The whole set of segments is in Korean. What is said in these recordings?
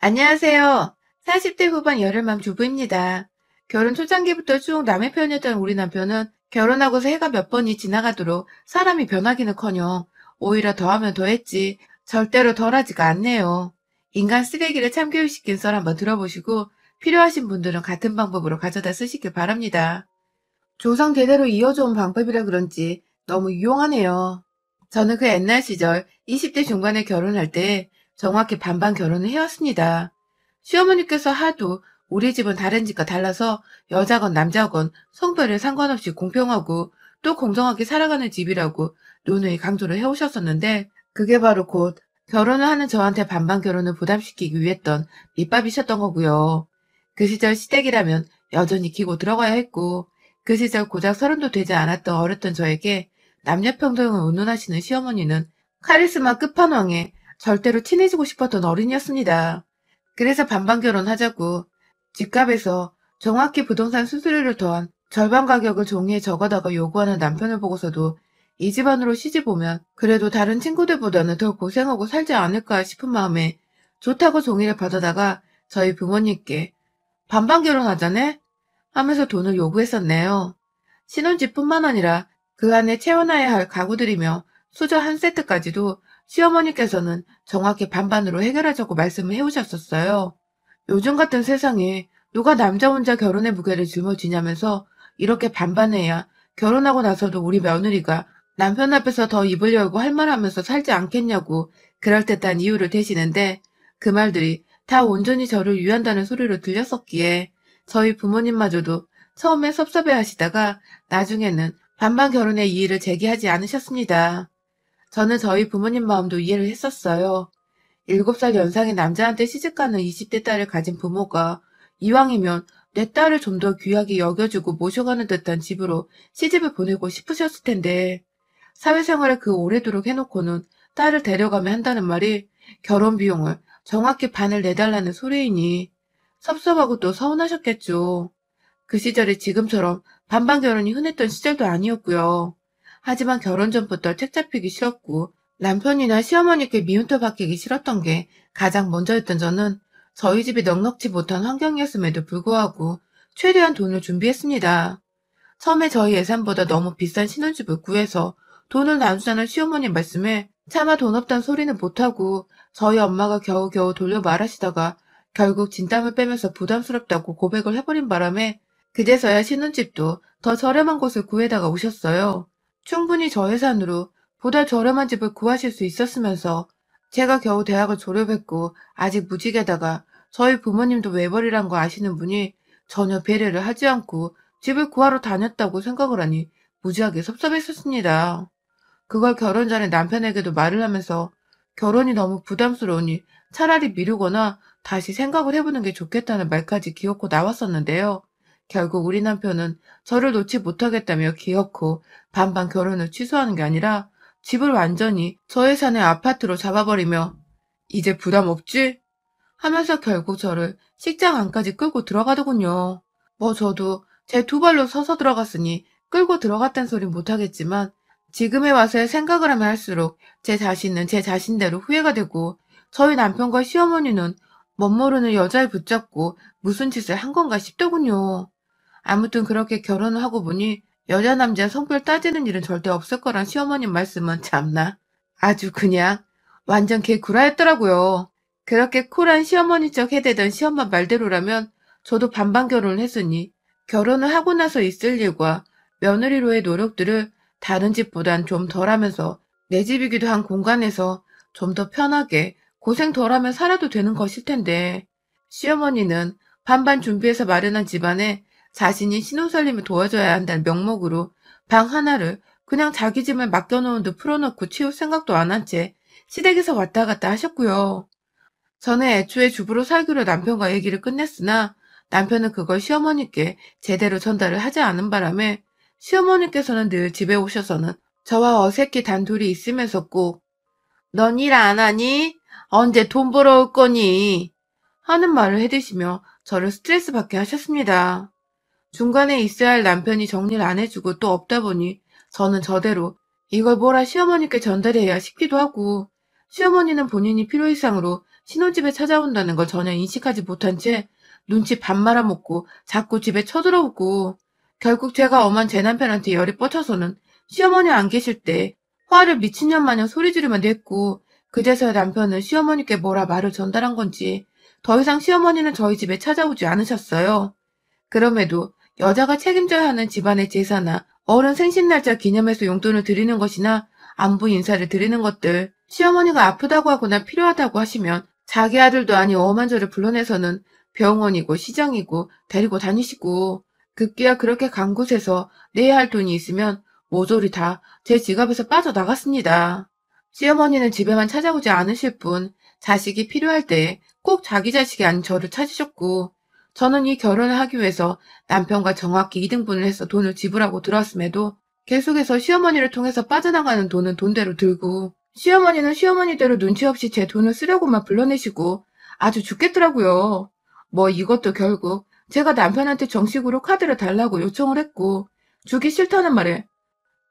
안녕하세요. 40대 후반 열혈맘 주부입니다. 결혼 초창기부터 쭉 남의 편이었던 우리 남편은 결혼하고서 해가 몇 번이 지나가도록 사람이 변하기는커녕 오히려 더하면 더했지 절대로 덜하지가 않네요. 인간 쓰레기를 참교육시킨 썰 한번 들어보시고 필요하신 분들은 같은 방법으로 가져다 쓰시길 바랍니다. 조상 대대로 이어져온 방법이라 그런지 너무 유용하네요. 저는 그 옛날 시절 20대 중반에 결혼할 때 정확히 반반 결혼을 해왔습니다. 시어머니께서 하도 우리 집은 다른 집과 달라서 여자건 남자건 성별에 상관없이 공평하고 또 공정하게 살아가는 집이라고 누누이 강조를 해오셨었는데 그게 바로 곧 결혼을 하는 저한테 반반 결혼을 부담시키기 위했던 밑밥이셨던 거고요. 그 시절 시댁이라면 여전히 기고 들어가야 했고 그 시절 고작 30도 되지 않았던 어렸던 저에게 남녀평등을 운운하시는 시어머니는 카리스마 끝판왕에 절대로 친해지고 싶었던 어른이었습니다. 그래서 반반 결혼하자고 집값에서 정확히 부동산 수수료를 더한 절반 가격을 종이에 적어다가 요구하는 남편을 보고서도 이 집안으로 시집 오면 그래도 다른 친구들보다는 더 고생하고 살지 않을까 싶은 마음에 좋다고 종이를 받아다가 저희 부모님께 반반 결혼하자네? 하면서 돈을 요구했었네요. 신혼집뿐만 아니라 그 안에 채워놔야 할 가구들이며 수저 한 세트까지도 시어머니께서는 정확히 반반으로 해결하자고 말씀을 해오셨었어요. 요즘 같은 세상에 누가 남자 혼자 결혼의 무게를 짊어지냐면서 이렇게 반반해야 결혼하고 나서도 우리 며느리가 남편 앞에서 더 입을 열고 할 말 하면서 살지 않겠냐고 그럴듯한 이유를 대시는데 그 말들이 다 온전히 저를 위한다는 소리로 들렸었기에 저희 부모님마저도 처음에 섭섭해 하시다가 나중에는 반반 결혼의 이의를 제기하지 않으셨습니다. 저는 저희 부모님 마음도 이해를 했었어요. 7살 연상의 남자한테 시집가는 20대 딸을 가진 부모가 이왕이면 내 딸을 좀 더 귀하게 여겨주고 모셔가는 듯한 집으로 시집을 보내고 싶으셨을 텐데 사회생활을 그 오래도록 해놓고는 딸을 데려가면 한다는 말이 결혼 비용을 정확히 반을 내달라는 소리이니 섭섭하고 또 서운하셨겠죠. 그 시절이 지금처럼 반반 결혼이 흔했던 시절도 아니었고요. 하지만 결혼 전부터 책 잡히기 싫었고 남편이나 시어머니께 미움터 받기기 싫었던 게 가장 먼저였던 저는 저희 집이 넉넉지 못한 환경이었음에도 불구하고 최대한 돈을 준비했습니다. 처음에 저희 예산보다 너무 비싼 신혼집을 구해서 돈을 나누자는 시어머니 말씀에 차마 돈 없단 소리는 못하고 저희 엄마가 겨우겨우 돌려 말하시다가 결국 진땀을 빼면서 부담스럽다고 고백을 해버린 바람에 그제서야 신혼집도 더 저렴한 곳을 구해다가 오셨어요. 충분히 저 예산으로 보다 저렴한 집을 구하실 수 있었으면서 제가 겨우 대학을 졸업했고 아직 무직에다가 저희 부모님도 외벌이란 거 아시는 분이 전혀 배려를 하지 않고 집을 구하러 다녔다고 생각을 하니 무지하게 섭섭했었습니다. 그걸 결혼 전에 남편에게도 말을 하면서 결혼이 너무 부담스러우니 차라리 미루거나 다시 생각을 해보는 게 좋겠다는 말까지 기어코 나왔었는데요. 결국 우리 남편은 저를 놓지 못하겠다며 기어코 반반 결혼을 취소하는 게 아니라 집을 완전히 저 예산의 아파트로 잡아버리며 이제 부담 없지? 하면서 결국 저를 식장 안까지 끌고 들어가더군요. 뭐 저도 제 두 발로 서서 들어갔으니 끌고 들어갔단 소린 못하겠지만 지금에 와서야 생각을 하면 할수록 제 자신은 제 자신대로 후회가 되고 저희 남편과 시어머니는 멋모르는 여자를 붙잡고 무슨 짓을 한 건가 싶더군요. 아무튼 그렇게 결혼을 하고 보니 여자 남자 성별 따지는 일은 절대 없을 거란 시어머님 말씀은 참나 아주 그냥 완전 개구라였더라고요. 그렇게 쿨한 시어머니 척 해대던 시엄마 말대로라면 저도 반반 결혼을 했으니 결혼을 하고 나서 있을 일과 며느리로의 노력들을 다른 집보단 좀 덜하면서 내 집이기도 한 공간에서 좀 더 편하게 고생 덜하며 살아도 되는 것일 텐데 시어머니는 반반 준비해서 마련한 집안에 자신이 신혼살림을 도와줘야 한다는 명목으로 방 하나를 그냥 자기 집을 맡겨놓은 듯 풀어놓고 치울 생각도 안 한 채 시댁에서 왔다 갔다 하셨고요. 저는 애초에 주부로 살기로 남편과 얘기를 끝냈으나 남편은 그걸 시어머니께 제대로 전달을 하지 않은 바람에 시어머니께서는 늘 집에 오셔서는 저와 어색히 단둘이 있으면서 꼭 "넌 일 안 하니? 언제 돈 벌어올 거니?" 하는 말을 해대시며 저를 스트레스 받게 하셨습니다. 중간에 있어야 할 남편이 정리를 안 해주고 또 없다 보니 저는 저대로 이걸 뭐라 시어머니께 전달해야 싶기도 하고 시어머니는 본인이 필요 이상으로 신혼집에 찾아온다는 걸 전혀 인식하지 못한 채 눈치 밥 말아먹고 자꾸 집에 쳐들어오고 결국 제가 엄한 제 남편한테 열이 뻗쳐서는 시어머니 안 계실 때 화를 미친년 마냥 소리 지르며 냈고 그제서야 남편은 시어머니께 뭐라 말을 전달한 건지 더 이상 시어머니는 저희 집에 찾아오지 않으셨어요. 그럼에도 여자가 책임져야 하는 집안의 제사나 어른 생신날짜 기념해서 용돈을 드리는 것이나 안부 인사를 드리는 것들, 시어머니가 아프다고 하거나 필요하다고 하시면 자기 아들도 아닌 엄한 저를 불러내서는 병원이고 시장이고 데리고 다니시고 급기야 그렇게 간 곳에서 내야 할 돈이 있으면 모조리 다 제 지갑에서 빠져나갔습니다. 시어머니는 집에만 찾아오지 않으실 뿐 자식이 필요할 때 꼭 자기 자식이 아닌 저를 찾으셨고 저는 이 결혼을 하기 위해서 남편과 정확히 2등분을 해서 돈을 지불하고 들어왔음에도 계속해서 시어머니를 통해서 빠져나가는 돈은 돈대로 들고 시어머니는 시어머니대로 눈치 없이 제 돈을 쓰려고만 불러내시고 아주 죽겠더라고요. 뭐 이것도 결국 제가 남편한테 정식으로 카드를 달라고 요청을 했고 주기 싫다는 말에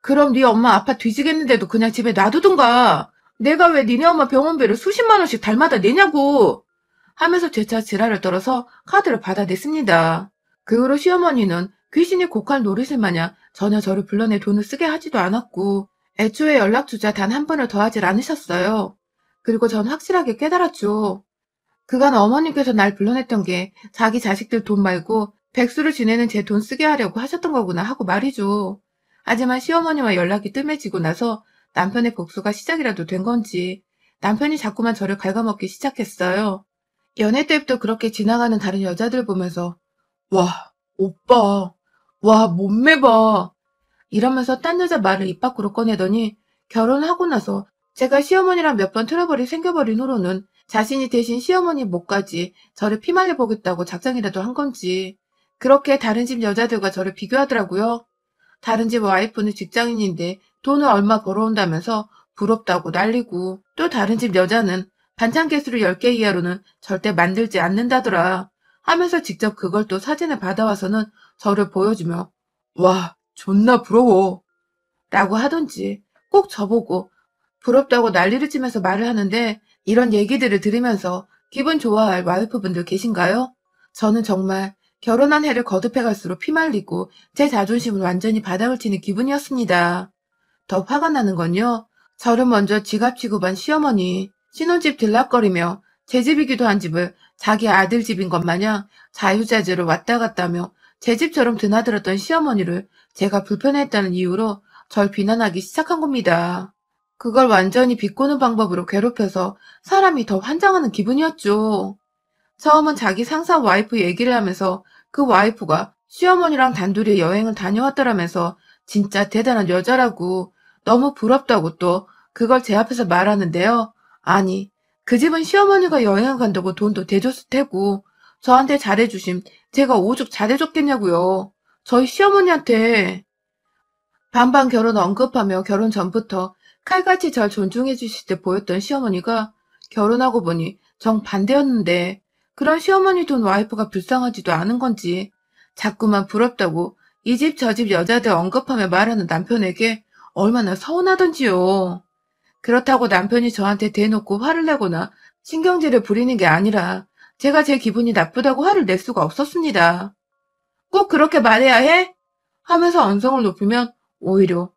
그럼 네 엄마 아파 뒤지겠는데도 그냥 집에 놔두든가. 내가 왜 니네 엄마 병원비를 수십만 원씩 달마다 내냐고. 하면서 재차 지랄을 떨어서 카드를 받아냈습니다. 그 후로 시어머니는 귀신이 고칼 노릇을 마냥 전혀 저를 불러내 돈을 쓰게 하지도 않았고 애초에 연락주자 단 한 번을 더 하질 않으셨어요. 그리고 전 확실하게 깨달았죠. 그간 어머님께서 날 불러냈던 게 자기 자식들 돈 말고 백수를 지내는 제 돈 쓰게 하려고 하셨던 거구나 하고 말이죠. 하지만 시어머니와 연락이 뜸해지고 나서 남편의 복수가 시작이라도 된 건지 남편이 자꾸만 저를 갉아먹기 시작했어요. 연애 때부터 그렇게 지나가는 다른 여자들 보면서 와, 오빠, 와, 몸매 봐. 이러면서 딴 여자 말을 입 밖으로 꺼내더니 결혼하고 나서 제가 시어머니랑 몇 번 트러블이 생겨버린 후로는 자신이 대신 시어머니 목까지 저를 피말려 보겠다고 작정이라도 한 건지 그렇게 다른 집 여자들과 저를 비교하더라고요. 다른 집 와이프는 직장인인데 돈을 얼마 벌어온다면서 부럽다고 난리고 또 다른 집 여자는 반찬 개수를 10개 이하로는 절대 만들지 않는다더라 하면서 직접 그걸 또 사진을 받아와서는 저를 보여주며 와 존나 부러워 라고 하던지 꼭 저보고 부럽다고 난리를 치면서 말을 하는데 이런 얘기들을 들으면서 기분 좋아할 와이프분들 계신가요? 저는 정말 결혼한 해를 거듭해 갈수록 피말리고 제 자존심을 완전히 바닥을 치는 기분이었습니다. 더 화가 나는 건요. 저를 먼저 지갑 취급한 시어머니, 신혼집 들락거리며 제 집이기도 한 집을 자기 아들 집인 것 마냥 자유자재로 왔다 갔다 하며 제 집처럼 드나들었던 시어머니를 제가 불편했다는 이유로 절 비난하기 시작한 겁니다. 그걸 완전히 비꼬는 방법으로 괴롭혀서 사람이 더 환장하는 기분이었죠. 처음은 자기 상사 와이프 얘기를 하면서 그 와이프가 시어머니랑 단둘이 여행을 다녀왔더라면서 진짜 대단한 여자라고 너무 부럽다고 또 그걸 제 앞에서 말하는데요. 아니, 그 집은 시어머니가 여행을 간다고 돈도 대줬을 테고 저한테 잘해주심 제가 오죽 잘해줬겠냐고요. 저희 시어머니한테. 반반 결혼 언급하며 결혼 전부터 칼같이 절 존중해 주실 때 보였던 시어머니가 결혼하고 보니 정반대였는데 그런 시어머니 돈 와이프가 불쌍하지도 않은 건지 자꾸만 부럽다고 이 집 저 집 여자들 언급하며 말하는 남편에게 얼마나 서운하던지요. 그렇다고 남편이 저한테 대놓고 화를 내거나 신경질을 부리는 게 아니라 제가 제 기분이 나쁘다고 화를 낼 수가 없었습니다. 꼭 그렇게 말해야 해? 하면서 언성을 높이면 오히려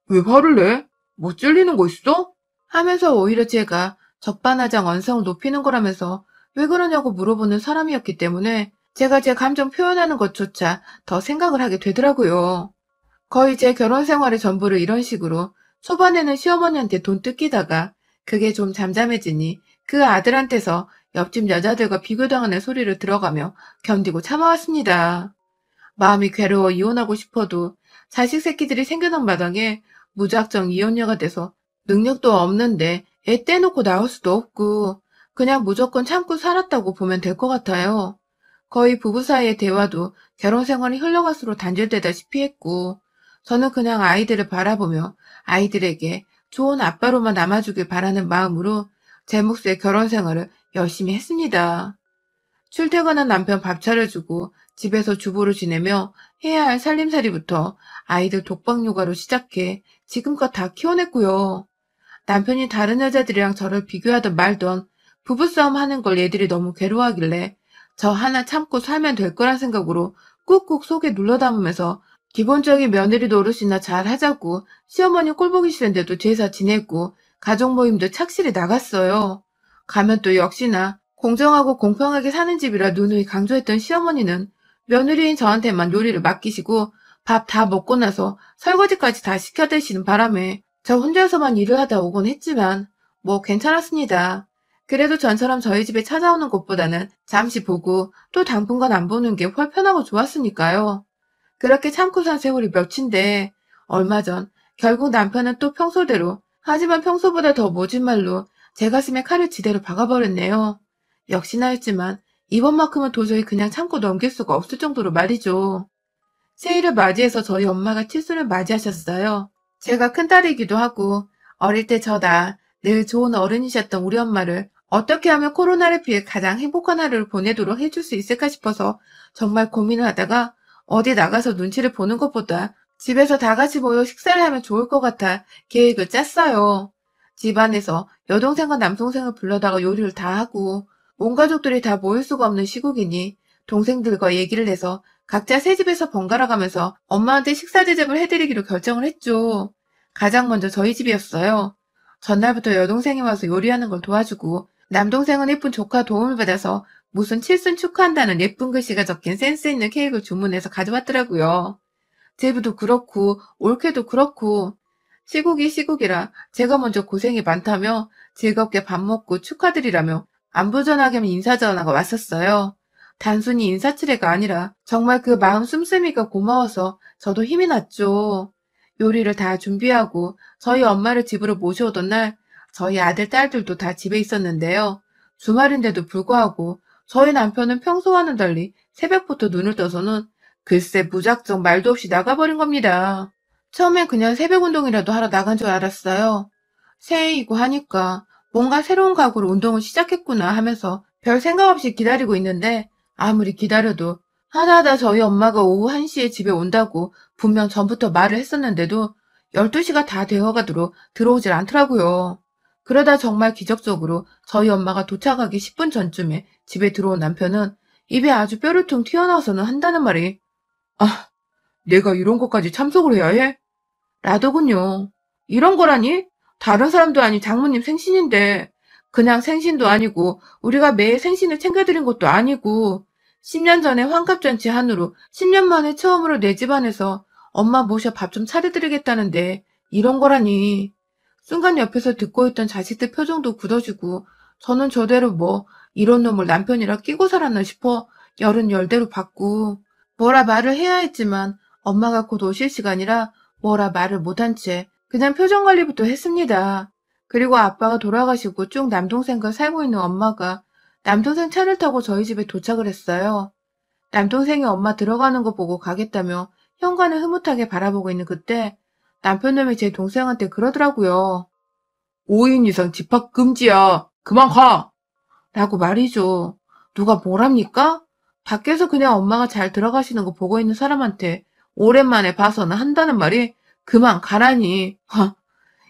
왜 화를 내? 뭐 찔리는 거 있어? 하면서 오히려 제가 적반하장 언성을 높이는 거라면서 왜 그러냐고 물어보는 사람이었기 때문에 제가 제 감정 표현하는 것조차 더 생각을 하게 되더라고요. 거의 제 결혼 생활의 전부를 이런 식으로 초반에는 시어머니한테 돈 뜯기다가 그게 좀 잠잠해지니 그 아들한테서 옆집 여자들과 비교당하는 소리를 들어가며 견디고 참아왔습니다. 마음이 괴로워 이혼하고 싶어도 자식 새끼들이 생겨난 마당에 무작정 이혼녀가 돼서 능력도 없는데 애 떼놓고 나올 수도 없고 그냥 무조건 참고 살았다고 보면 될 것 같아요. 거의 부부 사이의 대화도 결혼 생활이 흘러갈수록 단절되다시피 했고 저는 그냥 아이들을 바라보며 아이들에게 좋은 아빠로만 남아주길 바라는 마음으로 제 몫의 결혼 생활을 열심히 했습니다. 출퇴근한 남편 밥 차려주고 집에서 주부로 지내며 해야 할 살림살이부터 아이들 독박 육아로 시작해 지금껏 다 키워냈고요. 남편이 다른 여자들이랑 저를 비교하던 말던 부부싸움 하는 걸 얘들이 너무 괴로워하길래 저 하나 참고 살면 될 거란 생각으로 꾹꾹 속에 눌러 담으면서 기본적인 며느리 노릇이나 잘 하자고 시어머니 꼴보기 싫은데도 제사 지냈고 가족 모임도 착실히 나갔어요. 가면 또 역시나 공정하고 공평하게 사는 집이라 누누이 강조했던 시어머니는 며느리인 저한테만 요리를 맡기시고 밥 다 먹고 나서 설거지까지 다 시켜드시는 바람에 저 혼자서만 일을 하다 오곤 했지만 뭐 괜찮았습니다. 그래도 전처럼 저희 집에 찾아오는 것보다는 잠시 보고 또 당분간 안 보는 게 훨 편하고 좋았으니까요. 그렇게 참고 산 세월이 몇인데 얼마 전 결국 남편은 또 평소대로 하지만 평소보다 더 모진 말로 제 가슴에 칼을 지대로 박아버렸네요. 역시나 했지만 이번만큼은 도저히 그냥 참고 넘길 수가 없을 정도로 말이죠. 새해를 맞이해서 저희 엄마가 칠순을 맞이하셨어요. 제가 큰딸이기도 하고 어릴 때 저다 늘 좋은 어른이셨던 우리 엄마를 어떻게 하면 코로나를 피해 가장 행복한 하루를 보내도록 해줄 수 있을까 싶어서 정말 고민을 하다가 어디 나가서 눈치를 보는 것보다 집에서 다 같이 모여 식사를 하면 좋을 것 같아 계획을 짰어요. 집안에서 여동생과 남동생을 불러다가 요리를 다 하고 온 가족들이 다 모일 수가 없는 시국이니 동생들과 얘기를 해서 각자 새 집에서 번갈아 가면서 엄마한테 식사 대접을 해드리기로 결정을 했죠. 가장 먼저 저희 집이었어요. 전날부터 여동생이 와서 요리하는 걸 도와주고 남동생은 예쁜 조카 도움을 받아서 무슨 칠순 축하한다는 예쁜 글씨가 적힌 센스 있는 케이크를 주문해서 가져왔더라고요. 제부도 그렇고 올케도 그렇고 시국이 시국이라 제가 먼저 고생이 많다며 즐겁게 밥 먹고 축하드리라며 안부전하게 인사 전화가 왔었어요. 단순히 인사치레가 아니라 정말 그 마음 씀씀이가 고마워서 저도 힘이 났죠. 요리를 다 준비하고 저희 엄마를 집으로 모셔오던 날 저희 아들, 딸들도 다 집에 있었는데요. 주말인데도 불구하고 저희 남편은 평소와는 달리 새벽부터 눈을 떠서는 글쎄 무작정 말도 없이 나가버린 겁니다. 처음엔 그냥 새벽 운동이라도 하러 나간 줄 알았어요. 새해이고 하니까 뭔가 새로운 각오로 운동을 시작했구나 하면서 별 생각 없이 기다리고 있는데 아무리 기다려도 하다하다 저희 엄마가 오후 1시에 집에 온다고 분명 전부터 말을 했었는데도 12시가 다 되어가도록 들어오질 않더라고요. 그러다 정말 기적적으로 저희 엄마가 도착하기 10분 전쯤에 집에 들어온 남편은 입에 아주 뼈를 퉁 튀어나와서는 한다는 말이 아, 내가 이런 것까지 참석을 해야 해? 라더군요. 이런 거라니? 다른 사람도 아닌 장모님 생신인데 그냥 생신도 아니고 우리가 매일 생신을 챙겨드린 것도 아니고 10년 전에 환갑잔치 한으로 10년 만에 처음으로 내 집안에서 엄마 모셔 밥 좀 차려드리겠다는데 이런 거라니. 순간 옆에서 듣고 있던 자식들 표정도 굳어지고 저는 저대로 뭐 이런 놈을 남편이라 끼고 살았나 싶어 열은 열대로 받고 뭐라 말을 해야 했지만 엄마가 곧 오실 시간이라 뭐라 말을 못한 채 그냥 표정 관리부터 했습니다. 그리고 아빠가 돌아가시고 쭉 남동생과 살고 있는 엄마가 남동생 차를 타고 저희 집에 도착을 했어요. 남동생이 엄마 들어가는 거 보고 가겠다며 현관을 흐뭇하게 바라보고 있는 그때 남편놈이 제 동생한테 그러더라고요. 5인 이상 집합 금지야. 그만 가! 라고 말이죠. 누가 뭐랍니까? 밖에서 그냥 엄마가 잘 들어가시는 거 보고 있는 사람한테 오랜만에 봐서는 한다는 말이 그만 가라니.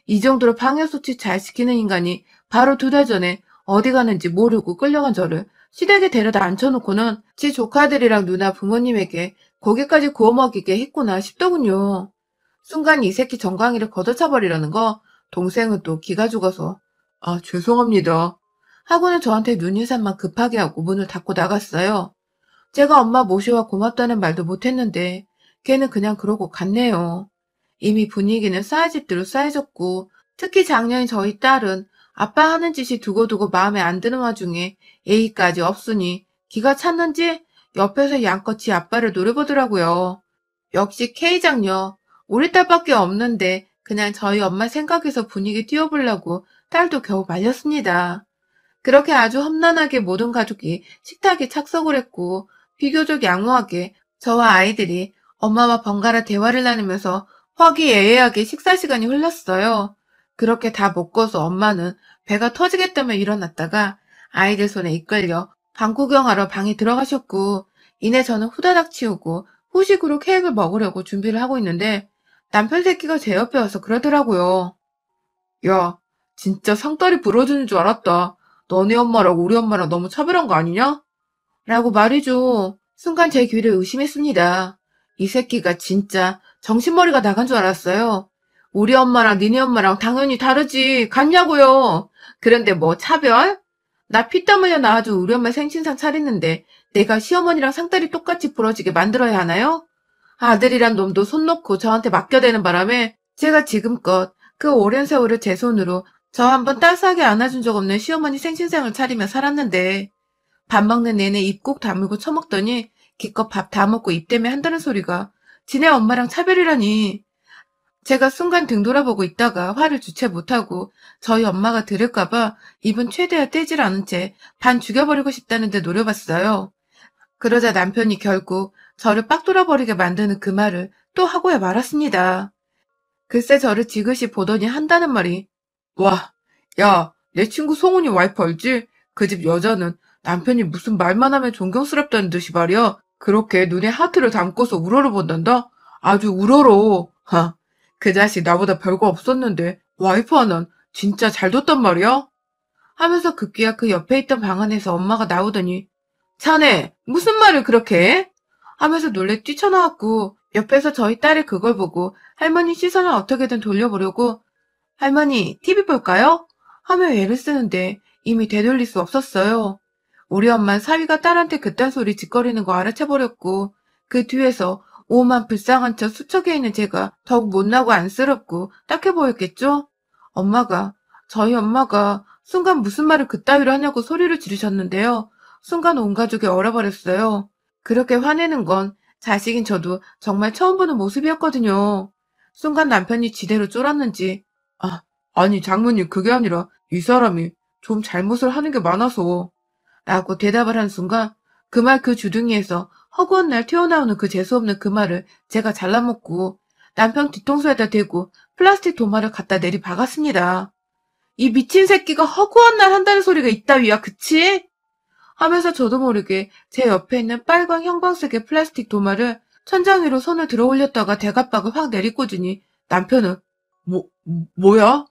이 정도로 방역수칙 잘 지키는 인간이 바로 2달 전에 어디 가는지 모르고 끌려간 저를 시댁에 데려다 앉혀놓고는 지 조카들이랑 누나 부모님에게 고기까지 구워 먹이게 했구나 싶더군요. 순간 이 새끼 정강이를 걷어차버리려는 거 동생은 또 기가 죽어서 아 죄송합니다 하고는 저한테 눈인사만 급하게 하고 문을 닫고 나갔어요. 제가 엄마 모시와 고맙다는 말도 못했는데 걔는 그냥 그러고 갔네요. 이미 분위기는 쌓여질 대로 쌓여졌고 특히 작년인 저희 딸은 아빠 하는 짓이 두고두고 마음에 안 드는 와중에 예의까지 없으니 기가 찼는지 옆에서 양껏 지 아빠를 노려보더라고요. 역시 K장녀. 우리 딸밖에 없는데 그냥 저희 엄마 생각해서 분위기 띄워보려고 딸도 겨우 말렸습니다. 그렇게 아주 험난하게 모든 가족이 식탁에 착석을 했고 비교적 양호하게 저와 아이들이 엄마와 번갈아 대화를 나누면서 화기애애하게 식사 시간이 흘렀어요. 그렇게 다 먹고서 엄마는 배가 터지겠다며 일어났다가 아이들 손에 이끌려 방 구경하러 방에 들어가셨고 이내 저는 후다닥 치우고 후식으로 케이크를 먹으려고 준비를 하고 있는데 남편 새끼가 제 옆에 와서 그러더라고요. 야, 진짜 상다리 부러지는 줄 알았다. 너네 엄마라고 우리 엄마랑 너무 차별한 거 아니냐? 라고 말해줘. 순간 제 귀를 의심했습니다. 이 새끼가 진짜 정신머리가 나간 줄 알았어요. 우리 엄마랑 니네 엄마랑 당연히 다르지. 같냐고요. 그런데 뭐 차별? 나 피땀 흘려 낳아준 우리 엄마 생신상 차렸는데 내가 시어머니랑 상다리 똑같이 부러지게 만들어야 하나요? 아들이란 놈도 손 놓고 저한테 맡겨대는 바람에 제가 지금껏 그 오랜 세월을 제 손으로 저 한번 따스하게 안아준 적 없는 시어머니 생신상을 차리며 살았는데 밥 먹는 내내 입 꼭 다물고 처먹더니 기껏 밥 다 먹고 입 때문에 한다는 소리가 지네 엄마랑 차별이라니. 제가 순간 등 돌아보고 있다가 화를 주체 못하고 저희 엄마가 들을까봐 입은 최대한 떼질 않은 채 반 죽여버리고 싶다는데 노려봤어요. 그러자 남편이 결국 저를 빡 돌아버리게 만드는 그 말을 또 하고야 말았습니다. 글쎄 저를 지그시 보더니 한다는 말이 와, 야, 내 친구 송은이 와이프 알지? 그 집 여자는 남편이 무슨 말만 하면 존경스럽다는 듯이 말이야. 그렇게 눈에 하트를 담고서 우러러 본단다? 아주 우러러. 하, 그 자식 나보다 별거 없었는데 와이프 하나는 진짜 잘 뒀단 말이야? 하면서 급기야 그 옆에 있던 방 안에서 엄마가 나오더니 자네 무슨 말을 그렇게 해? 하면서 놀래 뛰쳐나왔고 옆에서 저희 딸이 그걸 보고 할머니 시선을 어떻게든 돌려보려고 할머니 TV 볼까요? 하며 애를 쓰는데 이미 되돌릴 수 없었어요. 우리 엄만 사위가 딸한테 그딴 소리 짓거리는 거 알아채버렸고 그 뒤에서 오만 불쌍한 척 수척해 있는 제가 더욱 못나고 안쓰럽고 딱해 보였겠죠? 저희 엄마가 순간 무슨 말을 그따위로 하냐고 소리를 지르셨는데요. 순간 온 가족이 얼어버렸어요. 그렇게 화내는 건 자식인 저도 정말 처음 보는 모습이었거든요. 순간 남편이 지대로 쫄았는지 아니 장모님 그게 아니라 이 사람이 좀 잘못을 하는 게 많아서 라고 대답을 한 순간 그 말 그 주둥이에서 허구한 날 튀어나오는 그 재수없는 그 말을 제가 잘라먹고 남편 뒤통수에다 대고 플라스틱 도마를 갖다 내리박았습니다. 이 미친 새끼가 허구한 날 한다는 소리가 있다위야 그치? 하면서 저도 모르게 제 옆에 있는 빨간 형광색의 플라스틱 도마를 천장 위로 손을 들어 올렸다가 대갑박을 확 내리꽂으니 남편은 뭐야?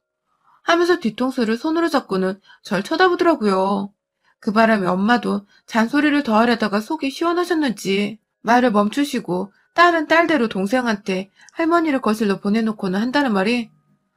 하면서 뒤통수를 손으로 잡고는 절 쳐다보더라고요. 그 바람에 엄마도 잔소리를 더하려다가 속이 시원하셨는지 말을 멈추시고 딸은 딸대로 동생한테 할머니를 거실로 보내놓고는 한다는 말이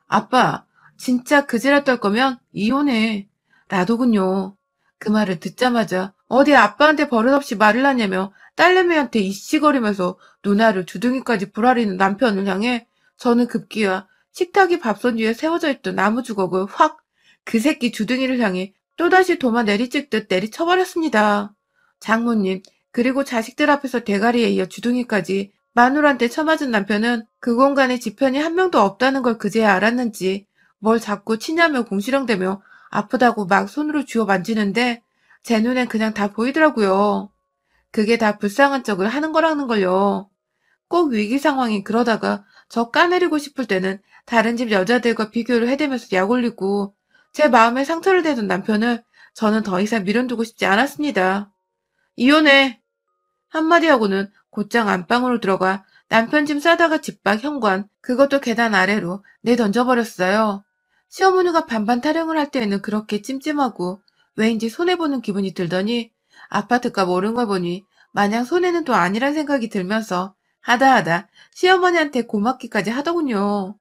아빠, 진짜 그지랄 떨 거면 이혼해. 라더군요. 그 말을 듣자마자 어디 아빠한테 버릇없이 말을 하냐며 딸내미한테 이씨거리면서 누나를 주둥이까지 불아리는 남편을 향해 저는 급기야 식탁이 밥솥 위에 세워져 있던 나무 주걱을 확 그 새끼 주둥이를 향해 또다시 도마 내리찍듯 내리쳐버렸습니다. 장모님 그리고 자식들 앞에서 대가리에 이어 주둥이까지 마누라한테 쳐맞은 남편은 그 공간에 지편이 한 명도 없다는 걸 그제야 알았는지 뭘 자꾸 치냐며 궁시렁대며 아프다고 막 손으로 쥐어 만지는데 제 눈엔 그냥 다 보이더라고요. 그게 다 불쌍한 척을 하는 거라는 걸요. 꼭 위기 상황이 그러다가 저 까내리고 싶을 때는 다른 집 여자들과 비교를 해대면서 약 올리고 제 마음에 상처를 대던 남편을 저는 더 이상 미련두고 싶지 않았습니다. 이혼해! 한마디 하고는 곧장 안방으로 들어가 남편 짐 싸다가 집 밖 현관, 그것도 계단 아래로 내던져버렸어요. 시어머니가 반반 타령을 할 때에는 그렇게 찜찜하고 왜인지 손해보는 기분이 들더니 아파트값 오른 걸 보니 마냥 손해는 또 아니란 생각이 들면서 하다하다 시어머니한테 고맙기까지 하더군요.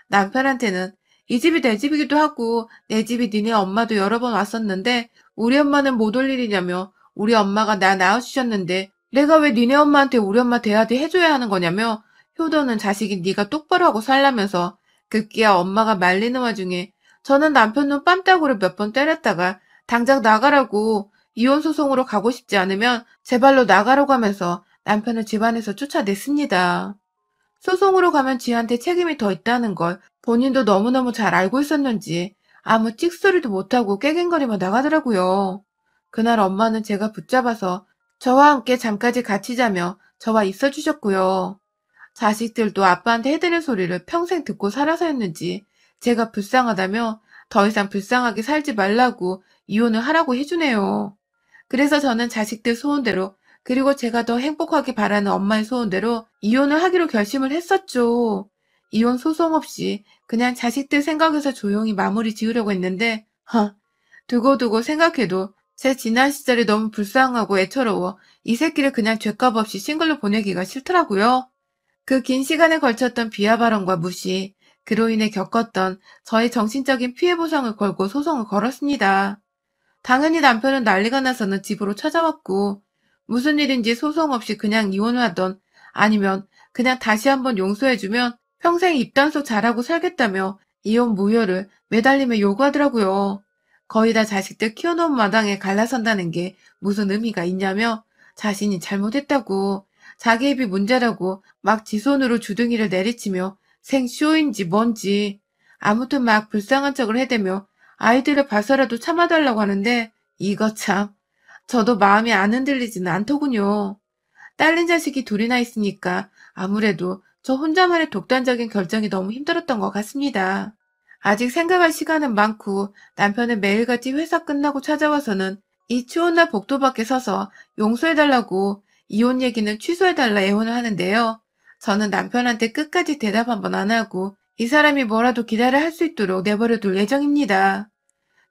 남편한테는 이 집이 내 집이기도 하고 내 집이 니네 엄마도 여러 번 왔었는데 우리 엄마는 못 올 일이냐며 우리 엄마가 나 낳아주셨는데 내가 왜 니네 엄마한테 우리 엄마 대하듯 해줘야 하는 거냐며 효도는 자식이 네가 똑바로 하고 살라면서 급기야 엄마가 말리는 와중에 저는 남편 눈 뺨따구를 몇 번 때렸다가 당장 나가라고 이혼 소송으로 가고 싶지 않으면 제발로 나가라고 하면서 남편을 집안에서 쫓아냈습니다. 소송으로 가면 지한테 책임이 더 있다는 걸 본인도 너무너무 잘 알고 있었는지 아무 찍소리도 못하고 깨갱거리며 나가더라고요. 그날 엄마는 제가 붙잡아서 저와 함께 잠까지 같이 자며 저와 있어주셨고요. 자식들도 아빠한테 해대는 소리를 평생 듣고 살아서였는지 제가 불쌍하다며 더 이상 불쌍하게 살지 말라고 이혼을 하라고 해주네요. 그래서 저는 자식들 소원대로 그리고 제가 더 행복하게 바라는 엄마의 소원대로 이혼을 하기로 결심을 했었죠. 이혼 소송 없이 그냥 자식들 생각해서 조용히 마무리 지으려고 했는데 두고두고 생각해도 제 지난 시절이 너무 불쌍하고 애처로워 이 새끼를 그냥 죗값 없이 싱글로 보내기가 싫더라고요. 그 긴 시간에 걸쳤던 비하 발언과 무시, 그로 인해 겪었던 저의 정신적인 피해 보상을 걸고 소송을 걸었습니다. 당연히 남편은 난리가 나서는 집으로 찾아왔고, 무슨 일인지 소송 없이 그냥 이혼을 하던, 아니면 그냥 다시 한번 용서해주면 평생 입단속 잘하고 살겠다며 이혼 무효를 매달리며 요구하더라고요. 거의 다 자식들 키워놓은 마당에 갈라선다는 게 무슨 의미가 있냐며 자신이 잘못했다고, 자기 입이 문제라고 막 지 손으로 주둥이를 내리치며 생쇼인지 뭔지 아무튼 막 불쌍한 척을 해대며 아이들을 봐서라도 참아달라고 하는데 이거 참 저도 마음이 안 흔들리지는 않더군요. 딸린 자식이 둘이나 있으니까 아무래도 저 혼자만의 독단적인 결정이 너무 힘들었던 것 같습니다. 아직 생각할 시간은 많고 남편은 매일같이 회사 끝나고 찾아와서는 이 추운 날 복도 밖에 서서 용서해달라고 이혼 얘기는 취소해달라 애원을 하는데요. 저는 남편한테 끝까지 대답 한 번 안 하고 이 사람이 뭐라도 기다려 할 수 있도록 내버려둘 예정입니다.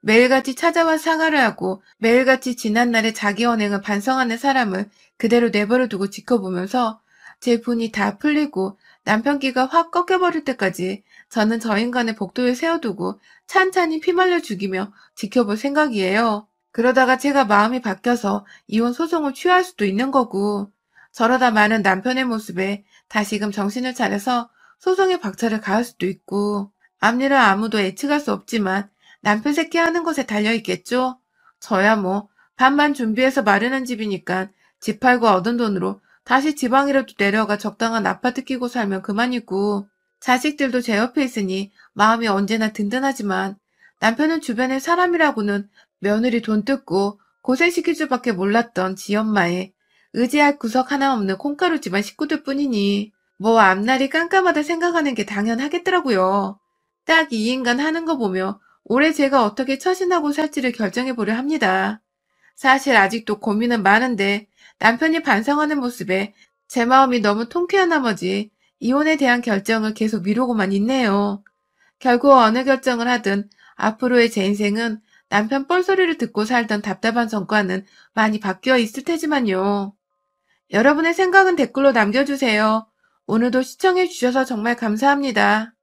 매일같이 찾아와 사과를 하고 매일같이 지난날의 자기 언행을 반성하는 사람을 그대로 내버려 두고 지켜보면서 제 분이 다 풀리고 남편 끼가 확 꺾여버릴 때까지 저는 저 인간을 복도에 세워두고 찬찬히 피말려 죽이며 지켜볼 생각이에요. 그러다가 제가 마음이 바뀌어서 이혼 소송을 취할 수도 있는 거고, 저러다 많은 남편의 모습에 다시금 정신을 차려서 소송의 박차를 가할 수도 있고, 앞일은 아무도 예측할 수 없지만 남편 새끼 하는 것에 달려있겠죠? 저야 뭐 반만 준비해서 마련한 집이니까 집 팔고 얻은 돈으로 다시 지방이라도 내려가 적당한 아파트 끼고 살면 그만이고, 자식들도 제 옆에 있으니 마음이 언제나 든든하지만 남편은 주변에 사람이라고는 며느리 돈 뜯고 고생시킬 줄밖에 몰랐던 지엄마의 의지할 구석 하나 없는 콩가루 집안 식구들 뿐이니 뭐 앞날이 깜깜하다 생각하는 게 당연하겠더라고요. 딱 이 인간 하는 거 보며 올해 제가 어떻게 처신하고 살지를 결정해보려 합니다. 사실 아직도 고민은 많은데 남편이 반성하는 모습에 제 마음이 너무 통쾌한 나머지 이혼에 대한 결정을 계속 미루고만 있네요. 결국 어느 결정을 하든 앞으로의 제 인생은 남편 뻘소리를 듣고 살던 답답한 성과는 많이 바뀌어 있을 테지만요. 여러분의 생각은 댓글로 남겨주세요. 오늘도 시청해주셔서 정말 감사합니다.